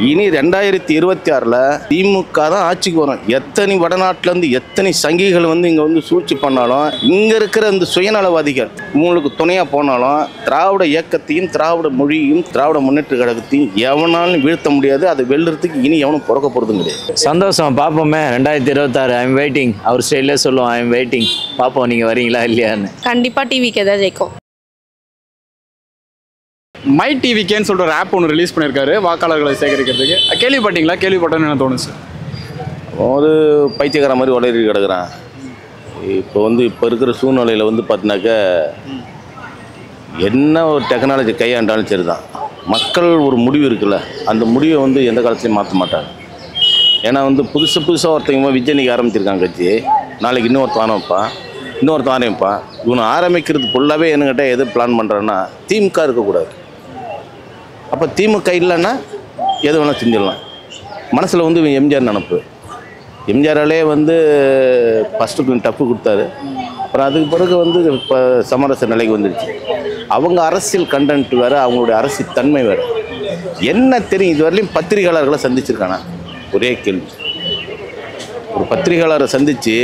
இனி 2026 திமுக தான் ஆட்சிக்கு வரும். எத்தனை வடநாட்டிலேருந்து எத்தனை சங்கிகள் வந்து இங்கே வந்து சூழ்ச்சி பண்ணாலும், இங்கே இருக்கிற இந்த சுயநலவாதிகள் உங்களுக்கு துணையாக போனாலும், திராவிட இயக்கத்தையும் திராவிட மொழியும் திராவிட முன்னேற்ற கழகத்தையும் எவனாலும் வீழ்த்த முடியாது. அதை வெல்லுறதுக்கு இனி எவனும் பிறக்க போகிறதும் கிடையாது. சந்தோஷம், பார்ப்போமே. 2026 ஐம் வெயிட்டிங். அவர் ஸ்டைலே சொல்லுவோம், ஐம் வெயிட்டிங். பார்ப்போம் நீங்கள் வரீங்களா இல்லையான்னு. கண்டிப்பாக டிவிக்கு தான் ஜெயிக்கும். மை டிவிக்கேன்னு சொல்லிட்டு ஒரு ஆப் ஒன்று ரிலீஸ் பண்ணியிருக்காரு வாக்காளர்களை சேகரிக்கிறதுக்கு. கேள்விப்பட்டீங்களா? கேள்விப்பட்டேன்னு என்ன தோணுச்சு? ஒரு பைத்தியக்கார மாதிரி உளறி கிடக்குறான். இப்போ இருக்கிற சூழ்நிலையில் வந்து பார்த்தினாக்கா என்ன ஒரு டெக்னாலஜி கையாண்டாலும் சரி தான், மக்கள் ஒரு முடிவு இருக்குல்ல, அந்த முடிவை வந்து எந்த காலத்துலையும் மாற்ற மாட்டாங்க. ஏன்னா வந்து புதுசாக ஒருத்தவங்க விஜயனிக்கு ஆரம்பிச்சிருக்காங்க கட்சி. நாளைக்கு இன்னொருத்தன் ஆரம்பிப்பான், இன்னொருத்தன் ஆரம்பிப்பான். இவனை ஆரம்பிக்கிறது ஃபுல்லாகவே என்னக்கிட்ட எது பிளான் பண்ணுறான்னா திமுக இருக்கக்கூடாது. அப்போ திமுக இல்லைன்னா எது வேணால் செஞ்சிடலாம். மனசில் வந்து எம்ஜிஆர் நினப்பு. எம்ஜிஆராலே வந்து ஃபஸ்ட்டு டப்பு கொடுத்தாரு. அப்புறம் அதுக்கு பிறகு வந்து இப்போ சமரச நிலைக்கு வந்துடுச்சு. அவங்க அரசியல் கண்டென்ட் வேறு, அவங்களுடைய அரசியல் தன்மை வேறு. என்ன தெரியும்? இதுவரையிலையும் பத்திரிகையாளர்களை சந்திச்சிருக்கானா? ஒரே கேள்வி. ஒரு பத்திரிகையாளரை சந்தித்து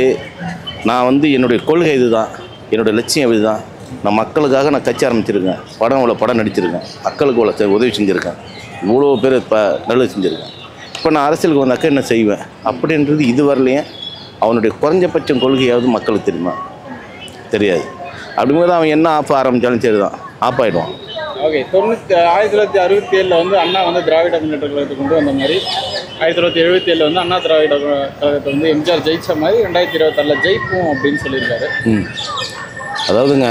நான் வந்து என்னுடைய கொள்கை இதுதான், என்னுடைய லட்சியம் இதுதான், நான் மக்களுக்காக நான் கட்சி ஆரம்பிச்சிருக்கேன், இவ்வளோ படம் நடிச்சிருக்கேன், மக்களுக்கு இவ்வளோ உதவி செஞ்சுருக்கேன், இவ்வளோ பேர் இப்போ நல்லது செஞ்சுருக்கேன், இப்போ நான் அரசியலுக்கு வந்தாக்க என்ன செய்வேன் அப்படின்றது இது வரலையும் அவனுடைய குறைஞ்சபட்சம் கொள்கையாவது மக்களுக்கு தெரியுமா? தெரியாது. அப்படிங்கும்போது அவன் என்ன ஆஃப் ஆரம்பித்தாலும் சரி தான், ஆஃப் ஆகிடுவான். ஓகே. 1967 வந்து அண்ணா வந்து திராவிட முன்னேற்ற கழகத்தை கொண்டு வந்த மாதிரி, 1977 வந்து அண்ணா திராவிட கழகத்தை வந்து எம்ஜிஆர் ஜெயிச்ச மாதிரி 2026 ஜெயிப்போம் அப்படின்னு சொல்லியிருக்காரு. அதாவதுங்க,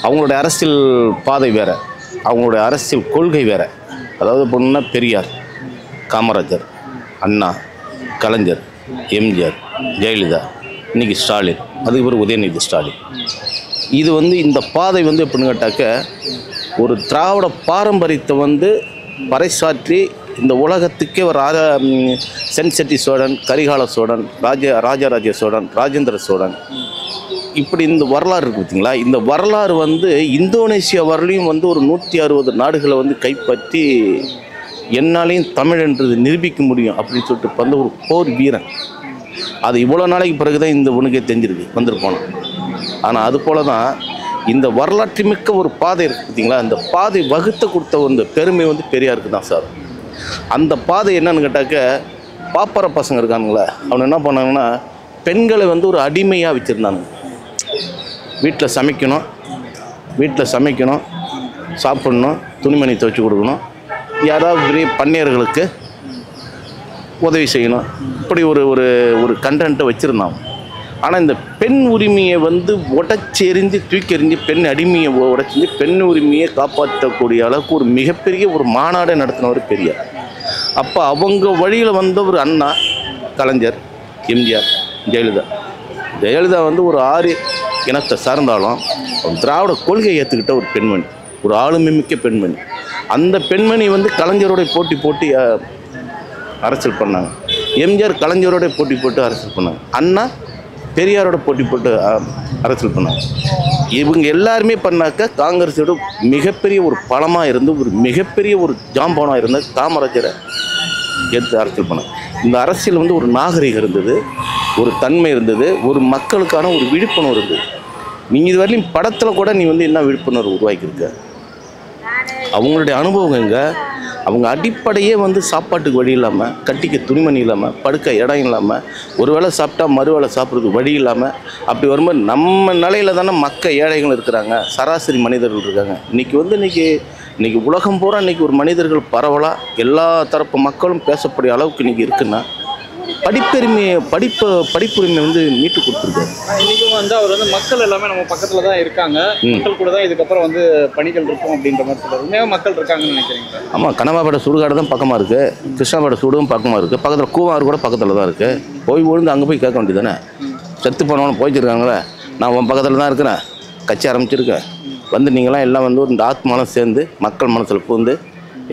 அவங்களுடைய அரசியல் பாதை வேறு, அவங்களுடைய அரசியல் கொள்கை வேறு. அதாவது பொண்ணுன்னா பெரியார், காமராஜர், அண்ணா, கலைஞர், எம்ஜிஆர், ஜெயலலிதா, இன்றைக்கி ஸ்டாலின், அதுக்கு பிறகு உதயநிதி ஸ்டாலின். இது வந்து இந்த பாதை வந்து எப்படின்னு கேட்டாக்க ஒரு திராவிட பாரம்பரியத்தை வந்து பறைசாற்றி இந்த உலகத்துக்கே ஒரு சென் செட்டி சோழன், கரிகால சோழன், ராஜராஜ சோழன், ராஜேந்திர சோழன், இப்படி இந்த வரலாறு இருக்குது பார்த்தீங்களா? இந்த வரலாறு வந்து இந்தோனேசியா வரலையும் வந்து ஒரு 160 நாடுகளை வந்து கைப்பற்றி என்னாலையும் தமிழ்ன்றது நிரூபிக்க முடியும் அப்படின்னு சொல்லிட்டு வந்து ஒரு போர் வீரன். அது இவ்வளோ நாளைக்கு பிறகு தான் இந்த உனக்கே தெரிஞ்சிருக்கு, வந்துட்டு போனோம். ஆனால் அது போல தான் இந்த வரலாற்று மிக்க ஒரு பாதை இருக்குது பார்த்தீங்களா? அந்த பாதை வகுத்த கொடுத்த அந்த பெருமை வந்து பெரியாருக்கு தான் சார். அந்த பாதை என்னன்னு கேட்டாக்க, பாப்பர பசங்க இருக்கானுங்களே, அவனை என்ன பண்ணாங்கன்னா பெண்களை வந்து ஒரு அடிமையாக வச்சுருந்தாங்க. வீட்டில் சமைக்கணும், சாப்பிட்ணும், துணிமணி துவைச்சி கொடுக்கணும், யாராவது பெரிய பண்ணையர்களுக்கு உதவி செய்யணும், இப்படி ஒரு ஒரு ஒரு கண்டென்ட்டை வச்சுருந்தாங்க. ஆனால் இந்த பெண் உரிமையை வந்து உடச்சி எறிஞ்சு தூக்கி எறிஞ்சு பெண் அடிமையை உடச்சி பெண் உரிமையை காப்பாற்றக்கூடிய அளவுக்கு ஒரு மிகப்பெரிய ஒரு மாநாடை நடத்தினவர் பெரியார். அப்போ அவங்க வழியில் வந்த ஒரு அண்ணா, கலைஞர், எம்ஜிஆர், ஜெயலலிதா வந்து ஒரு 6 இனத்தை சார்ந்தாலும் திராவிட கொள்கையை ஏற்றுக்கிட்ட ஒரு பெண்மணி, ஒரு ஆளுமை மிக்க பெண்மணி. அந்த பெண்மணி வந்து கலைஞரோட போட்டி அரசியல் பண்ணாங்க. எம்ஜிஆர் கலைஞரோட போட்டி அரசியல் பண்ணாங்க. அண்ணா பெரியாரோட போட்டி அரசியல் பண்ணாங்க. இவங்க எல்லாருமே பண்ணாக்க காங்கிரஸோட மிகப்பெரிய ஒரு பலமாக இருந்து ஒரு மிகப்பெரிய ஒரு ஜாம்பானாக இருந்த காமராஜரை எடுத்து அரசியல் பண்ணாங்க. இந்த அரசியல் வந்து ஒரு நாகரிகம் இருந்தது, ஒரு தன்மை இருந்தது, ஒரு மக்களுக்கான ஒரு விழிப்புணர்வு இருந்தது. நீங்கள் இது வரையிலும் படத்தில் கூட நீ வந்து என்ன விழிப்புணர்வு உருவாக்கியிருக்க? அவங்களுடைய அனுபவங்க, அவங்க அடிப்படையே வந்து சாப்பாட்டுக்கு வழி இல்லாமல், கட்டிக்க துணிமணி இல்லாமல், படுக்க இடம் இல்லாமல், ஒரு வேளை சாப்பிட்டா மறுவேளை சாப்பிட்றதுக்கு வழி இல்லாமல், அப்படி வரும்போது நம்ம நிலையில் தானே ஏழைகள் இருக்கிறாங்க, சராசரி மனிதர்கள் இருக்காங்க. இன்றைக்கி உலகம் பூரா இன்றைக்கி ஒரு மனிதர்கள் பரவலாக எல்லா தரப்பு மக்களும் பேசக்கூடிய அளவுக்கு இன்றைக்கி இருக்குன்னா படிப்புரிமை வந்து மீட்டு கொடுத்துருக்காரு. இன்றைக்கும் வந்து அவர் வந்து மக்கள் எல்லாமே நம்ம பக்கத்தில் தான் இருக்காங்க, மக்கள் கூட தான் இதுக்கப்புறம் வந்து பணிகள் இருக்கும் அப்படின்ற மாதிரி சொல்கிறார். உண்மையாக மக்கள் இருக்காங்கன்னு நினைக்கிறீங்களா? ஆமாம், கனவாப்பேட்டை சுடுகாடு தான் பக்கமாக இருக்குது, கிருஷ்ணாப்பேட்டை சுடும் பக்கமாக இருக்குது, பக்கத்தில் கூவாறு கூட பக்கத்தில் தான் இருக்குது. போய் விழுந்து அங்கே போய் கேட்க வேண்டியது தானே. செத்து போனவனு போய்ச்சிருக்காங்களே, நான் உன் பக்கத்தில் தான் இருக்கிறேன், கட்சி ஆரம்பிச்சிருக்கேன், வந்து நீங்களாம் எல்லாம் வந்து இந்த ஆத்மாலாம் சேர்ந்து மக்கள் மனசில் பூந்து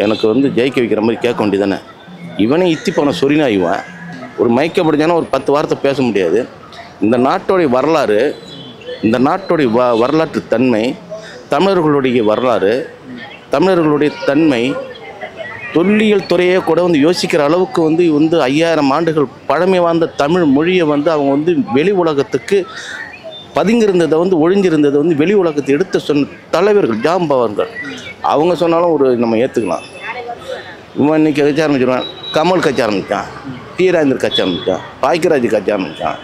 எனக்கு வந்து ஜெயிக்க வைக்கிற மாதிரி கேட்க வேண்டியது தானே. இவனே இத்தி போன சொரினா இவன் ஒரு மயக்கப்படுஞ்சானா ஒரு 10 வார்த்தை பேச முடியாது. இந்த நாட்டோடைய வரலாறு, இந்த நாட்டோடைய வரலாற்று தன்மை, தமிழர்களுடைய வரலாறு, தமிழர்களுடைய தன்மை தொல்லியல் துறையே கூட வந்து யோசிக்கிற அளவுக்கு வந்து 5000 ஆண்டுகள் பழமை வாய்ந்த தமிழ் மொழியை வந்து அவங்க வந்து வெளி உலகத்துக்கு பதுங்கியிருந்ததை வந்து ஒழிஞ்சிருந்ததை வந்து வெளி உலகத்தை எடுத்து சொன்ன தலைவர்கள் ஜாம்பவர்கள். அவங்க சொன்னாலும் ஒரு நம்ம ஏற்றுக்கலாம். இவன் இன்னைக்கு கட்சி ஆரம்பிச்சிருவான், கமல் கட்சி ஆரம்பித்தான், டி ராஜேந்தர் கட்சி ஆரம்பித்தான், பாக்கியராஜ் கட்சி ஆரம்பித்தான்,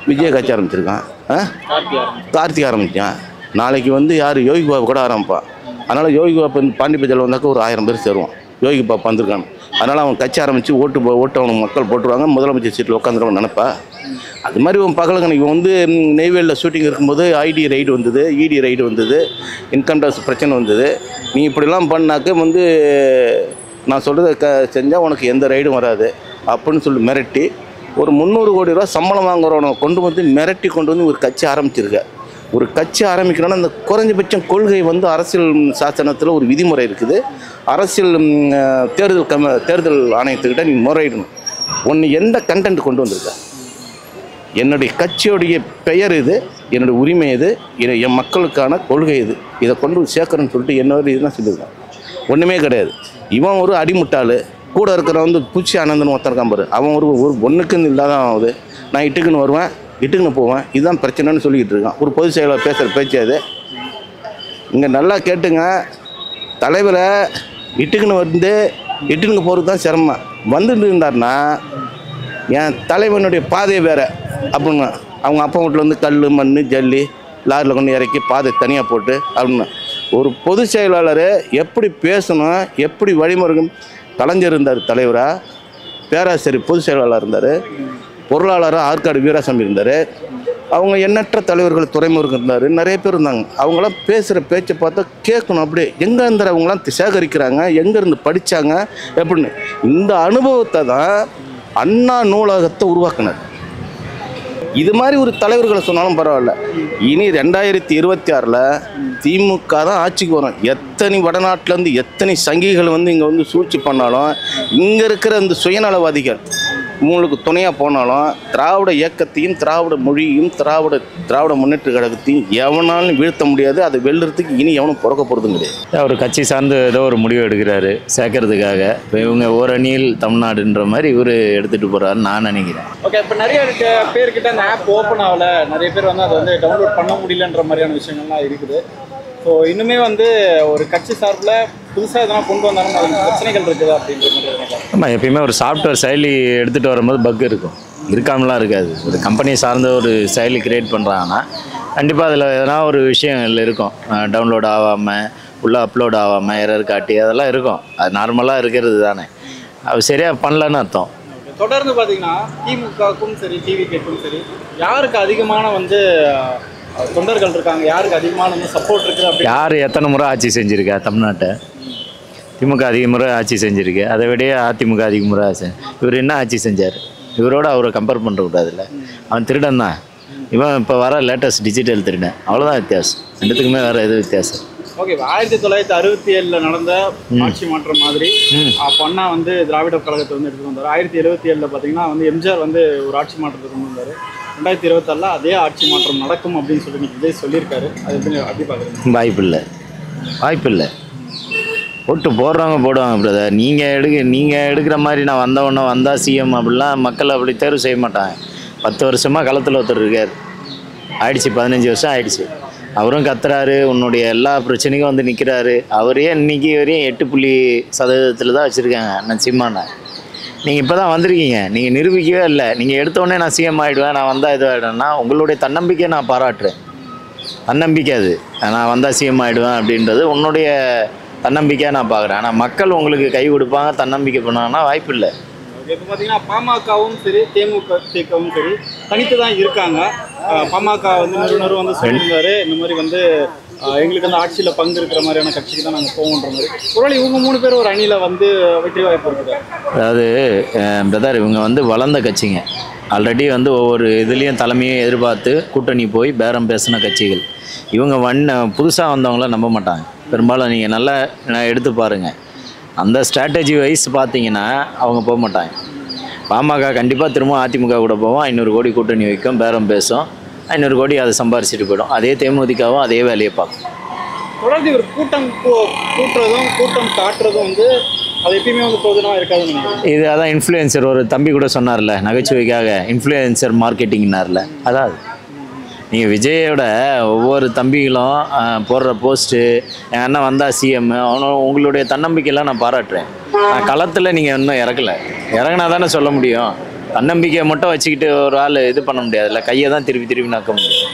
விஜய் கட்சி ஆரம்பிச்சிருக்கான், கார்த்திக் ஆரம்பித்தான். நாளைக்கு வந்து யார் யோகி பாபு கூட ஆரம்பிப்பான். அதனால் யோகி பாபு வந்து பாண்டிப்பேட்டையில் வந்தாக்க ஒரு 1000 பேர் சேருவான். யோகி பாபு வந்திருக்கான். அதனால் அவன் கட்சி ஆரம்பித்து ஓட்டு அவனுக்கு மக்கள் போட்டுருவாங்க, முதலமைச்சர் சீட்டில் உட்காந்துருவாங்க நினைப்பா. அது மாதிரி இவன் பகலுக்கு இவன் வந்து நெய்வேலியில் ஷூட்டிங் இருக்கும்போது ஐடி ரைடு வந்தது, இடி ரைடு வந்தது, இன்கம் டேக்ஸ் பிரச்சனை வந்தது. நீ இப்படிலாம் பண்ணாக்க வந்து நான் சொல்கிறத செஞ்சால் உனக்கு எந்த ரைடும் வராது அப்படின்னு சொல்லி மிரட்டி ஒரு 300 கோடி ரூபா சம்பளம் வாங்குறவனை கொண்டு வந்து மிரட்டி கொண்டு வந்து ஒரு கட்சி ஆரம்பிச்சிருக்க. ஒரு கட்சி ஆரம்பிக்கணும்னா அந்த குறைஞ்சபட்சம் கொள்கை வந்து அரசியல் சாசனத்தில் ஒரு விதிமுறை இருக்குது. அரசியல் தேர்தல் ஆணையத்துக்கிட்ட நீ முறையிடணும். ஒன்று எந்த கண்டென்ட் கொண்டு வந்திருக்க? என்னுடைய கட்சியோடைய பெயர் இது, என்னுடைய உரிமை இது, என் மக்களுக்கான கொள்கை இது, இதை கொண்டு சேர்க்கணும்னு சொல்லிட்டு என்னோட இதுதான் சொல்லியிருக்கான். ஒன்றுமே கிடையாது. இவன் ஒரு அடிமுட்டாள். கூட இருக்கிற வந்து பூச்சி ஆனந்தன் ஒருத்தருக்கான் பாரு, அவன் ஒரு ஒன்றுக்குன்னு இல்லாதான் ஆகுது. நான் இட்டுக்குன்னு வருவேன், இட்டுக்குன்னு போவேன், இதுதான் பிரச்சனைன்னு சொல்லிக்கிட்டு இருக்கான். ஒரு பொதுச் செயலாளர் பேசுகிற பேச்சு அது. இங்கே நல்லா கேட்டுங்க, தலைவரை இட்டுக்குன்னு வந்து இட்டுக்குன்னு போகிறது தான் சிரமம். வந்துட்டு இருந்தாருன்னா என் தலைவனுடைய பாதை வேறு அப்படிங்க. அவங்க அப்பா வீட்டில் வந்து கல் மண் ஜல்லி லாரியில் கொண்டு இறக்கி பாதை தனியாக போட்டு அப்படின்னு ஒரு பொதுச் செயலாளர் எப்படி பேசணும், எப்படி வழிமுறை. கலைஞர் இருந்தார் தலைவராக, பேராசிரியர் பொதுச் செயலாளர் இருந்தார், பொருளாளராக ஆற்காடு வீராசாமி இருந்தார், அவங்க எண்ணற்ற தலைவர்கள் துறைமுருகன் இருந்தார், நிறைய பேர் இருந்தாங்க. அவங்களாம் பேசுகிற பேச்சை பார்த்தா கேட்கணும். அப்படியே எங்கே இருந்து அவங்களாம் சேகரிக்கிறாங்க, எங்கேருந்து படித்தாங்க எப்படின்னு. இந்த அனுபவத்தை தான் அண்ணா நூலகத்தை உருவாக்குனார். இது மாதிரி ஒரு தலைவர்களை சொன்னாலும் பரவாயில்ல. இனி 2026 திமுக தான் ஆட்சிக்கு வரும். எத்தனை வடநாட்டிலேருந்து எத்தனை சங்கிகள் வந்து இங்கே வந்து சூழ்ச்சி பண்ணாலும், இங்கே இருக்கிற இந்த சுயநலவாதிகள் உங்களுக்கு துணையாக போனாலும், திராவிட இயக்கத்தையும் திராவிட மொழியையும் திராவிட முன்னேற்ற கழகத்தையும் எவனாலும் வீழ்த்த முடியாது. அதை வெல்லுறதுக்கு இனி எவனும் பிறக்க போகிறதும் கிடையாது. ஒரு கட்சி சார்ந்து ஏதோ ஒரு முடிவு எடுக்கிறாரு சேர்க்கறதுக்காக. இப்போ இவங்க ஓரணியில் தமிழ்நாடுன்ற மாதிரி இவர் எடுத்துகிட்டு போகிறாருன்னு நான் நினைக்கிறேன். ஓகே, இப்போ நிறைய பேர்கிட்ட அந்த ஆப் ஓப்பன் ஆகலை, நிறைய பேர் வந்து அதை வந்து டவுன்லோட் பண்ண முடியலன்ற மாதிரியான விஷயங்கள்லாம் இருக்குது. ஸோ இன்னுமே வந்து ஒரு கட்சி சார்பில் புதுசாக எதனா கொண்டு வந்தாலும் அது பிரச்சனைகள் இருக்குது அப்படின்ற மாதிரி. ஆமாம், எப்பயுமே ஒரு சாஃப்ட்வேர் செயலி எடுத்துகிட்டு வரும்போது பக் இருக்கும், இருக்காமலாம் இருக்காது. ஒரு கம்பெனி சார்ந்த ஒரு செயலி கிரியேட் பண்ணுறாங்கன்னா கண்டிப்பாக அதில் எதனா ஒரு விஷயங்கள் இருக்கும். டவுன்லோட் ஆகாமல், உள்ளே அப்லோட் ஆகாமல், எரர் காட்டி அதெல்லாம் இருக்கும். அது நார்மலாக இருக்கிறது தானே. அது சரியாக பண்ணலன்னு அர்த்தம். தொடர்ந்து பார்த்தீங்கன்னா திமுகவுக்கும் சரி டிவிகேக்கும் சரி யாருக்கு அதிகமான வந்து தொண்டர்கள் இருக்காங்க, யாருக்கு அதிகமான வந்து சப்போர்ட் இருக்குது அப்படி? யார் எத்தனை முறை ஆட்சி செஞ்சுருக்கா தமிழ்நாட்டை? திமுக அதிக முறை ஆட்சி செஞ்சுருக்கு. அதை விட அதிமுக அதிக முறை ஆட்சி. இவர் என்ன ஆட்சி செஞ்சார்? இவரோட அவரை கம்பேர் பண்ணக்கூடாதுல்ல. அவன் திருடன் தான். இவன் இப்போ வர லேட்டஸ்ட் டிஜிட்டல் திருடன். அவ்வளோதான் வித்தியாசம். ரெண்டுத்துக்குமே வேறு எது வித்தியாசம்? ஓகே, 1967 நடந்த ஆட்சி மாற்றம் மாதிரி அப்போ அண்ணா வந்து திராவிட கழகத்தை வந்து எடுத்துகிட்டு வந்தார். 1977 பார்த்தீங்கன்னா வந்து எம்ஜிஆர் வந்து ஒரு ஆட்சி மாற்றத்தை கொண்டு வந்தார். 2024 அதே ஆட்சி மாற்றம் நடக்கும் அப்படின்னு சொல்லி விஜய் சொல்லியிருக்காரு. அது எப்படி பார்க்குறீங்க? வாய்ப்பில்லை. ஓட்டு போடுறவங்க போடுவாங்க பிரதர். நீங்கள் எடுக்கிற மாதிரி நான் வந்தால் சிஎம் அப்படிலாம் மக்கள் அப்படி தேர்வு செய்ய மாட்டாங்க. 10 வருஷமாக களத்தில் ஒருத்தர் இருக்கார். ஆயிடுச்சு, 15 வருஷம் ஆயிடுச்சு. அவரும் கத்துறாரு, உன்னுடைய எல்லா பிரச்சனைக்கும் வந்து நிற்கிறாரு. அவரே இன்றைக்கி வரையும் 8% தான் வச்சுருக்காங்க நான் சிம்மானை. நீங்கள் இப்போ தான் வந்திருக்கீங்க, நீங்கள் நிரூபிக்கவே இல்லை. நீங்கள் எடுத்தோடனே நான் சிஎம் ஆகிடுவேன், நான் வந்தால் இது ஆகிடுவேன்னா உங்களுடைய தன்னம்பிக்கையை நான் பாராட்டுறேன். தன்னம்பிக்கை அது, நான் வந்தால் சிஎம் ஆகிடுவேன் அப்படின்றது உன்னுடைய தன்னம்பிக்கையாக நான் பார்க்குறேன். ஆனால் மக்கள் உங்களுக்கு கை கொடுப்பாங்க, தன்னம்பிக்கை பண்ணாங்கன்னா வாய்ப்பு இல்லை. இப்போ பார்த்தீங்கன்னா பாமகவும் சரி தேமுகவும் சரி தனித்து தான் இருக்காங்க. பாமக வந்து நிறுவனரும் வந்து சொல்லியிருந்தாரு, இந்த மாதிரி வந்து எங்களுக்கு அந்த ஆட்சியில் பங்கு இருக்கிற மாதிரியான கட்சிக்கு தான் நாங்கள் போவோன்ற மாதிரி. ஒருவேளை இவங்க 3 பேர் ஒரு அணியில் வந்து வெற்றி வாய்ப்பு இருக்குது. அதாவது பிரதர், இவங்க வந்து வளர்ந்த கட்சிங்க. ஆல்ரெடி வந்து ஒவ்வொரு இதுலேயும் தலைமையை எதிர்பார்த்து கூட்டணி போய் பேரம் பேசின கட்சிகள். இவங்க புதுசாக வந்தவங்களாம் நம்ப மாட்டாங்க பெரும்பாலும். நீங்கள் நல்லா எடுத்து பாருங்கள், அந்த ஸ்ட்ராட்டஜி வைஸ் பார்த்தீங்கன்னா அவங்க போக மாட்டாங்க. பாமக கண்டிப்பாக திரும்ப அதிமுக கூட போவோம், 500 கோடி கூட்டணி வைக்கும், பேரம் பேசும், 500 கோடி அதை சம்பாரிச்சிட்டு போயிடும். அதே தேமுதிகவும் அதே வேலையை பார்க்கும். தொடர்ந்து இவர் கூட்டம் கூட்டுறதும் கூட்டம் காட்டுறதும் வந்து அது எப்பயுமே வந்து பிரோஜனமாக இருக்காதுன்னு நினைக்கிறேன். இது அதான் இன்ஃப்ளூயன்சர் ஒரு தம்பி கூட சொன்னார்ல, நகைச்சுவைக்காக இன்ஃப்ளூயன்சர் மார்க்கெட்டிங்னார்ல, அதாவது நீங்கள் விஜயோட ஒவ்வொரு தம்பிகளும் போடுற போஸ்ட்டு, என் அண்ணன் வந்தால் சிஎம், உங்களுடைய தன்னம்பிக்கையெல்லாம் நான் பாராட்டுறேன். நான் களத்தில் நீங்கள் இன்னும் இறங்கினா தானே சொல்ல முடியும். தன்னம்பிக்கையை மட்டும் வச்சுக்கிட்டு ஒரு ஆள் இது பண்ண முடியாதுல்ல, கையை தான் திருப்பி நக்க முடியும்.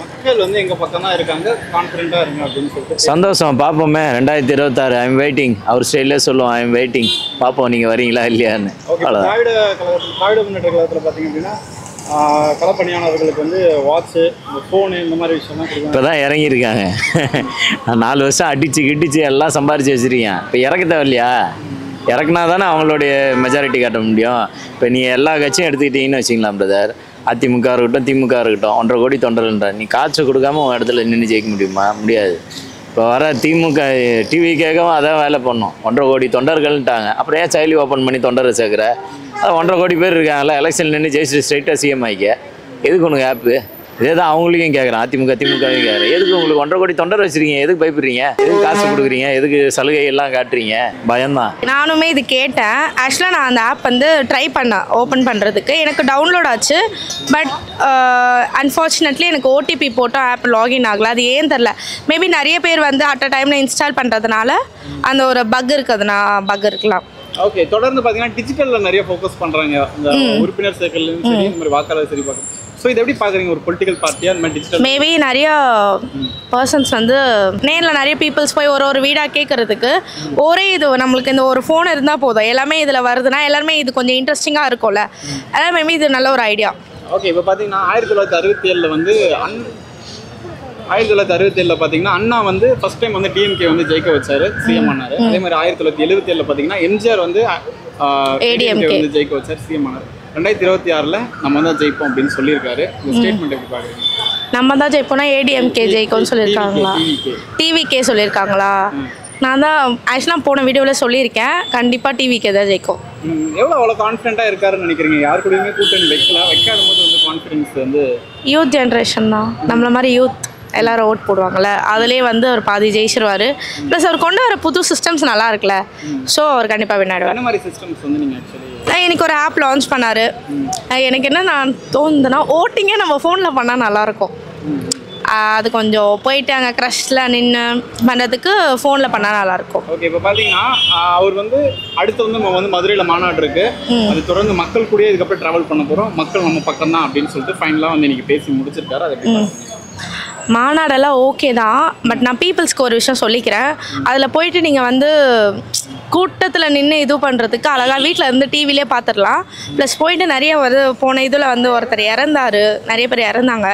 மக்கள் வந்து எங்கள் பக்கம் தான் இருக்காங்க, கான்ஃபிடென்ட்டாக இருங்க அப்படின்னு சொல்லிட்டு. சந்தோஷம், பார்ப்போமே 2026 ஐ எம் வெயிட்டிங். அவர் ஸ்டைலே சொல்லுவோம், ஐ எம் வெயிட்டிங், பார்ப்போம் நீங்கள் வரீங்களா இல்லையான்னு. அவ்வளோதான். திராவிட முன்னேற்ற கழகத்தில் பார்த்தீங்க அப்படின்னா களப்பணியானவர்களுக்கு வந்து வாட்ச்சு, இந்த ஃபோனு, இந்த மாதிரி விஷயம்லாம் கொடுக்குறாங்க. இப்போ தான் இறங்கியிருக்காங்க. நான் 4 வருஷம் அடிச்சு எல்லாம் சம்பாரித்து வச்சுருக்கேன். இப்போ இறக்க தேவையில்லையா? இறக்குனா தானே அவங்களுடைய மெஜாரிட்டி காட்ட முடியும். இப்போ நீ எல்லா கட்சியும் எடுத்துக்கிட்டீங்கன்னு வச்சிங்களா பிரதர், அதிமுக இருக்கட்டும் திமுக இருக்கட்டும், 1.5 கோடி தொண்டர்ன்ற நீ காய்ச்சி கொடுக்காம உன் இடத்துல நின்று ஜெயிக்க முடியுமா? முடியாது. இப்போ வர திமுக டிவி கேட்கவும் அதான் வேலை பண்ணோம், 1.5 கோடி தொண்டர்கள்ட்டாங்க. அப்புறம் ஏன் செயலி ஓப்பன் பண்ணி தொண்டரை சேர்க்குற? அது 1.5 கோடி பேர் இருக்காங்கல்ல, எலெக்ஷன் நின்று ஜெயிச்சு ஸ்ட்ரைட்டாக சிஎம் ஆகிக்க. எதுக்கு உனக்கு ஆப்பு? இதே தான் அவங்களுக்கும் கேட்குறேன், அதிமுக திமுகவையும் கேட்குறேன். எதுக்கு உங்களுக்கு 1.5 கோடி தொண்டர் வச்சுருக்கீங்க? எதுக்கு பயப்படுறீங்க? எதுக்கு காசு கொடுக்குறீங்க? எதுக்கு சலுகை எல்லாம் காட்டுறீங்க? பயம்தான். நானுமே இது கேட்டேன். ஆக்சுவலாக நான் அந்த ஆப் வந்து ட்ரை பண்ணேன் ஓப்பன் பண்ணுறதுக்கு. எனக்கு டவுன்லோட் ஆச்சு. பட் அன்ஃபார்ச்சுனேட்லி எனக்கு ஓடிபி போட்டோம் ஆப் லாகின் ஆகலை. அது ஏன் தெரில. மேபி நிறைய பேர் வந்து அட் அ டைமில் இன்ஸ்டால் பண்ணுறதுனால அந்த ஒரு பக் இருக்கலாம். ஓகே, தொடர்ந்து பார்த்தீங்கன்னா டிஜிட்டலில் நிறைய ஃபோக்கஸ் பண்ணுறாங்க. இந்த உறுப்பினர் சேர்க்கலையும் சரி, இந்த மாதிரி வாக்காளர் சரி பார்க்கணும். ஸோ இதை எப்படி பார்க்குறீங்க? ஒரு பொலிட்டிக்கல் பார்ட்டியாக இந்த மாதிரி டிஜிட்டல் மேபி நிறைய பர்சன்ஸ் வந்து நேரில் நிறைய பீப்புள்ஸ் போய் ஒரு வீடாக கேட்குறதுக்கு ஒரே இது நம்மளுக்கு இந்த ஒரு ஃபோன் இருந்தால் போதும், எல்லாமே இதில் வருதுன்னா எல்லாருமே இது கொஞ்சம் இன்ட்ரெஸ்டிங்காக இருக்கும்ல. அதனால் மேபி இது நல்ல ஒரு ஐடியா. ஓகே, இப்போ பார்த்தீங்கன்னா 1967 வந்து 1967 பார்த்தீங்கன்னா அண்ணா வந்து ஃபர்ஸ்ட் டைம் வந்து டிஎம்கே வந்து ஜெயிக்க வச்சாரு, சிஎம் ஆனார். அதே மாதிரி 1977 பார்த்தீங்கன்னா எம்ஜிஆர் வந்து ஏடிஎம்கே வந்து ஜெயிக்க வச்சார், சிஎம் ஆனார். 2026 நம்ம தான் ஜெயிப்போம் அப்படின்னு சொல்லியிருக்காரு. இந்த ஸ்டேட்மெண்ட் எப்படி பார்க்குறீங்க? நம்ம தான் ஜெயிப்போம்னா ஏடிஎம்கே ஜெயிக்கும்னு சொல்லியிருக்காங்களா? டிவிகே சொல்லியிருக்காங்களா? நான் தான் ஆக்சுவலாக போன வீடியோவில் சொல்லியிருக்கேன், கண்டிப்பாக டிவிக்கே தான் ஜெயிக்கும். அவ்வளோ கான்ஃபிடென்ட்டாக இருக்காருன்னு நினைக்கிறீங்க? யார் கூடயுமே கூட்டணி வைக்காத போது வந்து கான்ஃபிடென்ஸ் வந்து யூத் ஜென்ரேஷன் தான், நம்மள மாதிரி யூத் எல்லாரும் ஓட் போடுவாங்கள்ல, அதிலே வந்து அவர் பாதி ஜெயிச்சிருவார். ப்ளஸ் அவர் கொண்டு வர புது சிஸ்டம்ஸ் நல்லா இருக்குல்ல, ஸோ அவர் கண்டிப்பாக வின்னாடுவார். என்ன மாதிரி சிஸ்டம்ஸ் வந்து நீங்கள் ஆக்சுவலி எனக்கு ஒரு ஆப் லான்ச் பண்ணார். எனக்கு என்ன நான் தோணுதுன்னா ஓட்டிங்கே நம்ம ஃபோனில் பண்ணால் நல்லாயிருக்கும். அது கொஞ்சம் போயிட்டு அங்கே க்ரஷில் நின்று பண்ணுறதுக்கு ஃபோனில் பண்ணால் நல்லாயிருக்கும். ஓகே, இப்போ பார்த்தீங்கன்னா அவர் வந்து அடுத்து வந்து நம்ம வந்து மதுரையில் மாநாடு இருக்குது, அது தொடர்ந்து மக்கள் கூடயே இதுக்கப்புறம் ட்ராவல் பண்ண போகிறோம், மக்கள் நம்ம பக்கம் தான் அப்படின்னு சொல்லிட்டு ஃபைனலாக வந்து இன்றைக்கி பேசி முடிச்சிருக்காரு. அது மாநாடெல்லாம் ஓகே தான். பட் நான் பீப்புள்ஸ்க்கு ஒரு விஷயம் சொல்லிக்கிறேன். அதில் போயிட்டு நீங்கள் வந்து கூட்டத்தில் நின்று இது பண்ணுறதுக்கு அழகாக வீட்டில் இருந்து டிவிலே பார்த்துடலாம். ப்ளஸ் போயிட்டு நிறைய போன இதில் வந்து ஒருத்தர் இறந்தார், நிறைய பேர் இறந்தாங்க,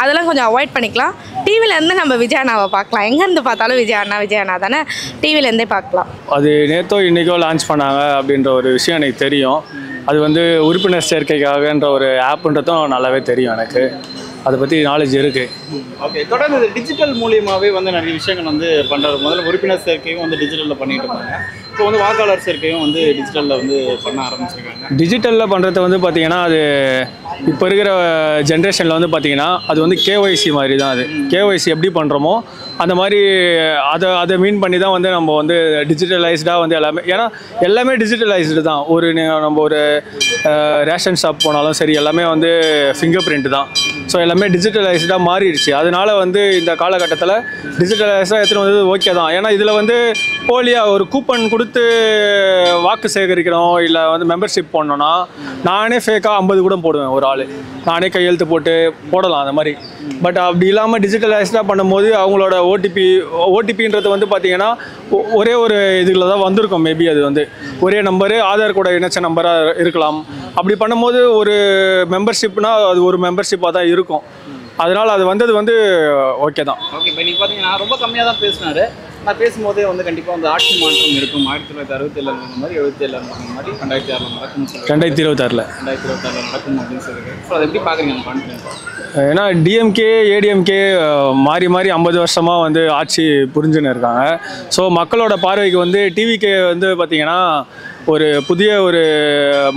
அதெல்லாம் கொஞ்சம் அவாய்ட் பண்ணிக்கலாம். டிவிலேருந்து நம்ம விஜயண்ணாவை பார்க்கலாம், எங்கேருந்து பார்த்தாலும் விஜயண்ணா தானே, டிவிலேருந்தே பார்க்கலாம். அது நேற்றோ இன்றைக்கோ லான்ச் பண்ணாங்க அப்படின்ற ஒரு விஷயம் எனக்கு தெரியும். அது வந்து உறுப்பினர் சேர்க்கைக்காகன்ற ஒரு ஆப்புன்றதும் நல்லாவே தெரியும் எனக்கு, அதை பற்றி நாலேஜ் இருக்குது. ஓகே, தொடர்ந்து டிஜிட்டல் மூலியமாகவே வந்து நிறைய விஷயங்கள் வந்து பண்ணுறது. முதல்ல உறுப்பினர் சேர்க்கையும் வந்து டிஜிட்டலில் பண்ணிட்டு இருந்தாங்க, இப்போ வந்து வாக்காளர் சேர்க்கையும் வந்து டிஜிட்டலில் வந்து பண்ண ஆரம்பிச்சிருக்காங்க. டிஜிட்டலில் பண்ணுறது வந்து பார்த்திங்கன்னா அது இப்போ இருக்கிற ஜென்ரேஷனில் வந்து பார்த்திங்கன்னா அது வந்து கேஒய்சி மாதிரி தான். அது கேஒய்சி எப்படி பண்ணுறோமோ அந்த மாதிரி அதை மீன் பண்ணி தான் வந்து நம்ம வந்து டிஜிட்டலைஸ்டாக வந்து எல்லாமே, ஏன்னா எல்லாமே டிஜிட்டலைஸ்டு தான். நம்ம ஒரு ரேஷன் ஷாப் போனாலும் சரி, எல்லாமே வந்து ஃபிங்கர் பிரிண்ட் தான். ஸோ எல்லாமே டிஜிட்டலைஸ்டாக மாறிடுச்சு. அதனால வந்து இந்த காலகட்டத்தில் டிஜிட்டலைஸ்டாக எடுத்துகிட்டு வந்தது ஓகே தான். ஏன்னா இதில் வந்து போலியாக ஒரு கூப்பன் கொடுத்து வாக்கு சேகரிக்கிறோம், இல்லை வந்து மெம்பர்ஷிப் போடணுன்னா நானே ஃபேக்காக 50 கூட போடுவேன், ஒரு ஆள் நானே கையெழுத்து போட்டு போடலாம் அந்த மாதிரி. பட் அப்படி இல்லாமல் டிஜிட்டலைஸ்டாக பண்ணும்போது அவங்களோட ஓடிபின்றது வந்து பார்த்திங்கன்னா ஒரே ஒரு இதில் தான் வந்திருக்கும். மேபி அது வந்து ஒரே நம்பரு, ஆதார் கூட இணைச்ச நம்பராக இருக்கலாம். அப்படி பண்ணும்போது ஒரு மெம்பர்ஷிப்னால் அது ஒரு மெம்பர்ஷிப்பாக தான் இருக்கும். அதனால் அது வந்தது வந்து ஓகே தான். ஓகே, இப்போ நீங்கள் பார்த்தீங்கன்னா ரொம்ப கம்மியாக தான் பேசினார். நான் பேசும்போதே வந்து கண்டிப்பாக வந்து ஆட்சி மாற்றம் இருக்கும். 1967 அந்த மாதிரி, 77 அந்த மாதிரி 2006 நடக்கும், 2026 நடக்கும் அப்படின்னு சொல்லியிருக்காரு. ஸோ அதை எப்படி பார்க்குறீங்க அந்த கான்ஃபிடன்ஸ்? ஏன்னா டிஎம்கே ஏடிஎம்கே மாறி 50 வருஷமாக வந்து ஆட்சி புரிஞ்சுன்னு இருக்காங்க. ஸோ மக்களோட பார்வைக்கு வந்து டிவிகே வந்து பார்த்திங்கன்னா ஒரு புதிய ஒரு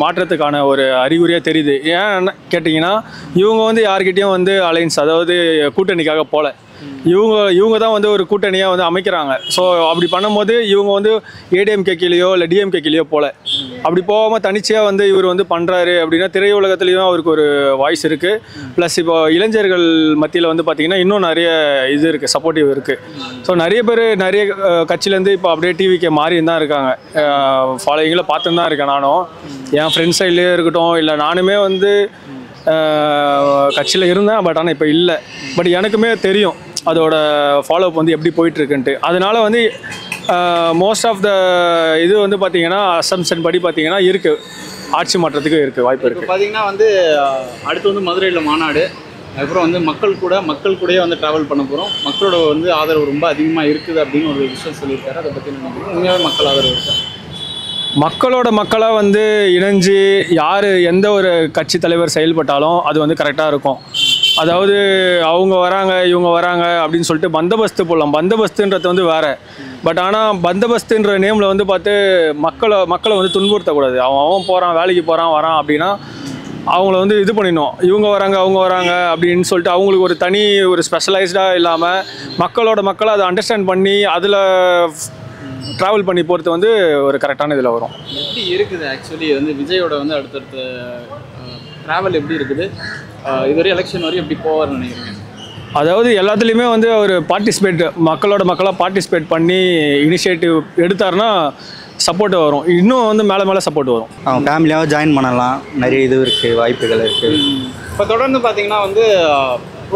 மாற்றத்துக்கான ஒரு அறிகுறியாக தெரியுது. ஏன்னு கேட்டிங்கன்னா இவங்க வந்து யார்கிட்டையும் வந்து அலைன்ஸ், அதாவது கூட்டணிக்காக போகல. இவங்க தான் வந்து ஒரு கூட்டணியாக வந்து அமைக்கிறாங்க. ஸோ அப்படி பண்ணும்போது இவங்க வந்து ஏடிஎம்கேக்கிலேயோ இல்லை டிஎம்கேக்கிலேயோ போல அப்படி போகாமல் தனிச்சையாக வந்து இவர் வந்து பண்ணுறாரு அப்படின்னா திரையுலகத்துலேயும் அவருக்கு ஒரு வாய்ஸ் இருக்குது. ப்ளஸ் இப்போ இளைஞர்கள் மத்தியில் வந்து பார்த்திங்கன்னா இன்னும் நிறைய இது இருக்குது, சப்போர்ட்டிவ் இருக்குது. ஸோ நிறைய பேர் நிறைய கட்சியிலேருந்து இப்போ அப்படியே டிவிக்கு மாறின்னு தான் இருக்காங்க. ஃபாலோயிங்கில் பார்த்துன்னு தான் இருக்கேன் நானும். என் ஃப்ரெண்ட்ஸ் சைட்லேயே இருக்கட்டும், இல்லை நானுமே வந்து கட்சியில் இருந்தேன், பட் ஆனால் இப்போ இல்லை. பட் எனக்குமே தெரியும் அதோட ஃபாலோஅப் வந்து எப்படி போயிட்டுருக்குன்ட்டு. அதனால வந்து மோஸ்ட் ஆஃப் த இது வந்து பார்த்திங்கன்னா அசம்ஷன் படி பார்த்திங்கன்னா இருக்குது, ஆட்சி மாற்றத்துக்கு இருக்குது வாய்ப்பு இருக்குது. பார்த்தீங்கன்னா வந்து அடுத்து வந்து மதுரையில் மாநாடு, அதுக்கப்புறம் வந்து மக்கள் கூடயே வந்து ட்ராவல் பண்ண போகிறோம். மக்களோட வந்து ஆதரவு ரொம்ப அதிகமாக இருக்குது அப்படின்னு ஒரு விஷயம் சொல்லியிருக்காரு. அதை பற்றி நினைக்கிறேன், உண்மையாகவே மக்கள் ஆதரவு இருக்கா? மக்களோட மக்களாக வந்து இணைஞ்சு யார் எந்த ஒரு கட்சி தலைவர் செயல்பட்டாலும் அது வந்து கரெக்டாக இருக்கும். அதாவது அவங்க வராங்க இவங்க வராங்க அப்படின்னு சொல்லிட்டு பந்தோபஸ்து போடலாம். பந்தோபஸ்துன்றது வந்து வேறு. பட் ஆனால் பந்தோபஸ்துன்ற நேமில் வந்து பார்த்து மக்களை வந்து துன்புறுத்தக்கூடாது. அவன் போகிறான், வேலைக்கு போகிறான், வரான் அப்படின்னா அவங்கள வந்து இது பண்ணிடணும். இவங்க வராங்க அவங்க வராங்க அப்படின்னு சொல்லிட்டு அவங்களுக்கு ஒரு தனி ஒரு ஸ்பெஷலைஸ்டாக இல்லாமல் மக்களோட மக்களை அதை அண்டர்ஸ்டாண்ட் பண்ணி அதில் ட்ராவல் பண்ணி போகிறது வந்து ஒரு கரெக்டான இதில் வரும். எப்படி இருக்குது ஆக்சுவலி வந்து விஜயோட வந்து அடுத்தடுத்த ட்ராவல் எப்படி இருக்குது? இதுவரை எலெக்ஷன் வரையும் எப்படி போவார்னு நினைக்கிறீங்க? அதாவது எல்லாத்துலேயுமே வந்து அவர் மக்களோட மக்களாக பார்ட்டிசிபேட் பண்ணி இனிஷியேட்டிவ் எடுத்தாருன்னா சப்போர்ட் வரும், இன்னும் வந்து மேலே சப்போர்ட் வரும். அவன் ஃபேமிலியாகவும் ஜாயின் பண்ணலாம், நிறைய இது இருக்குது, வாய்ப்புகள் இருக்குது. இப்போ தொடர்ந்து பார்த்தீங்கன்னா வந்து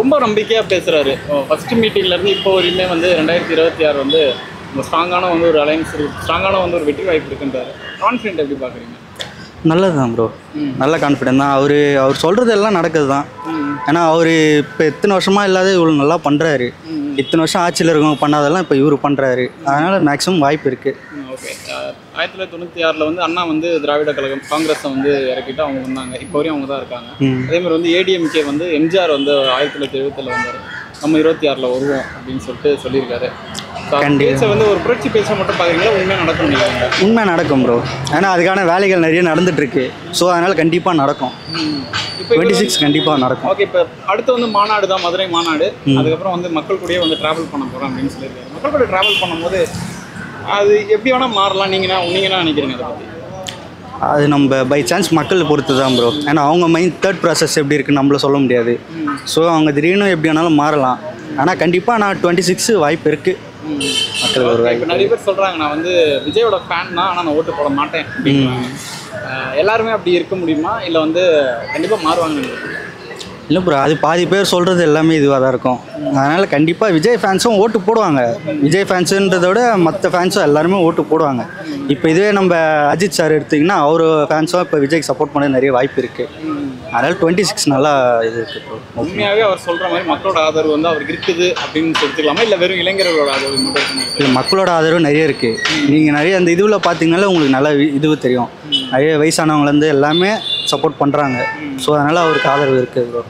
ரொம்ப நம்பிக்கையாக பேசுகிறாரு. ஃபஸ்ட்டு மீட்டிங்லேருந்து இப்போ வரையுமே வந்து 2026 வந்து ஸ்ட்ராங்கான வந்து ஒரு அலைன்ஸ் இருக்குது, ஸ்ட்ராங்கான வந்து ஒரு வெற்றி வாய்ப்பு இருக்குன்றாரு. கான்ஃபிடென்ட் எப்படி பார்க்குறீங்க? நல்லது தான் ப்ரோ, நல்ல கான்ஃபிடென்ட் தான். அவர் சொல்கிறது எல்லாம் நடக்குது தான். ஏன்னா அவர் இப்போ இத்தனை வருஷமாக இல்லாத இவ்வளோ நல்லா பண்ணுறாரு. இத்தனை வருஷம் ஆட்சியில் இருக்கவங்க பண்ணாதெல்லாம் இப்போ இவர் பண்ணுறாரு. அதனால் மேக்ஸிமம் வாய்ப்பு இருக்குது. ஓகே. 1996 வந்து அண்ணா வந்து திராவிட கழகம் காங்கிரஸை வந்து இறக்கிட்டு அவங்க வந்தாங்க. இப்போ வரையும் அவங்க தான் இருக்காங்க. அதேமாதிரி வந்து ஏடிஎம்கே வந்து எம்ஜிஆர் வந்து 1970 வந்தார், நம்ம 26 வருவோம் அப்படின்னு சொல்லிட்டு சொல்லியிருக்காரு. பேச வந்து ஒரு புரட்சி பேச மட்டும் பார்க்குறீங்களா, உண்மையாக நடக்கும் நினைக்கிறீங்க? உண்மையாக நடக்கும் ப்ரோ. ஏன்னா அதுக்கான வேலைகள் நிறைய நடந்துகிட்ருக்கு. ஸோ அதனால் கண்டிப்பாக நடக்கும். இப்போ 26 கண்டிப்பாக நடக்கும். ஓகே. இப்போ அடுத்து வந்து மாநாடு தான், மதுரை மாநாடு. அதுக்கப்புறம் வந்து மக்கள் கூடயே வந்து ட்ராவல் பண்ண போகிறோம் அப்படின்னு சொல்லியிருக்காரு. மக்கள் கூட ட்ராவல் பண்ணும்போது அது எப்படி வேணால் மாறலாம். நீங்கள் என்ன நினைக்கிறீங்க அதை பற்றி? அது நம்ம பை சான்ஸ் மக்கள் பொறுத்து தான் ப்ரோ. ஏன்னா அவங்க மைண்ட் தேர்ட் ப்ராசஸ் எப்படி இருக்குன்னு நம்மள சொல்ல முடியாது. ஸோ அவங்க திடீர்னு எப்படி வேணாலும் மாறலாம். ஆனால் கண்டிப்பாக நான் 26 வாய்ப்பு இருக்குது. மக்கள் ஒரு இப்போ நிறைய பேர் சொல்கிறாங்க நான் வந்து விஜயோட ஃபேன் தான், ஆனால் நான் ஓட்டு போட மாட்டேன் அப்படிங்கிறாங்க. எல்லாருமே அப்படி இருக்க முடியுமா, இல்லை வந்து கண்டிப்பாக மாறுவாங்கன்னு? இல்லை ப்ரோ, அது பாதி பேர் சொல்கிறது எல்லாமே இதுவாக தான் இருக்கும். அதனால் கண்டிப்பாக விஜய் ஃபேன்ஸும் ஓட்டு போடுவாங்க. விஜய் ஃபேன்ஸுன்றத விட மற்ற ஃபேன்ஸும் எல்லாருமே ஓட்டு போடுவாங்க. இப்போ இதுவே நம்ம அஜித் சார் எடுத்திங்கன்னா அவர் ஃபேன்ஸும் இப்போ விஜய்க்கு சப்போர்ட் பண்ண நிறைய வாய்ப்பு இருக்குது. அதனால் 26 நல்லா இது இருக்குது ப்ரோ. உண்மையாகவே அவர் சொல்கிற மாதிரி மக்களோட ஆதரவு வந்து அவருக்கு இருக்குது அப்படின்னு எடுத்துக்கலாமா, இல்லை வெறும் இளைஞர்களோட ஆதரவு மட்டும்? இல்லை, மக்களோட ஆதரவு நிறைய இருக்குது. நீங்கள் நிறைய அந்த இதுவில் பார்த்தீங்கனால உங்களுக்கு நல்லா இது தெரியும். நிறைய வயசானவங்கலேருந்து எல்லாமே சப்போர்ட் பண்ணுறாங்க. ஸோ அதனால் அவருக்கு ஆதரவு இருக்குது ப்ரோ.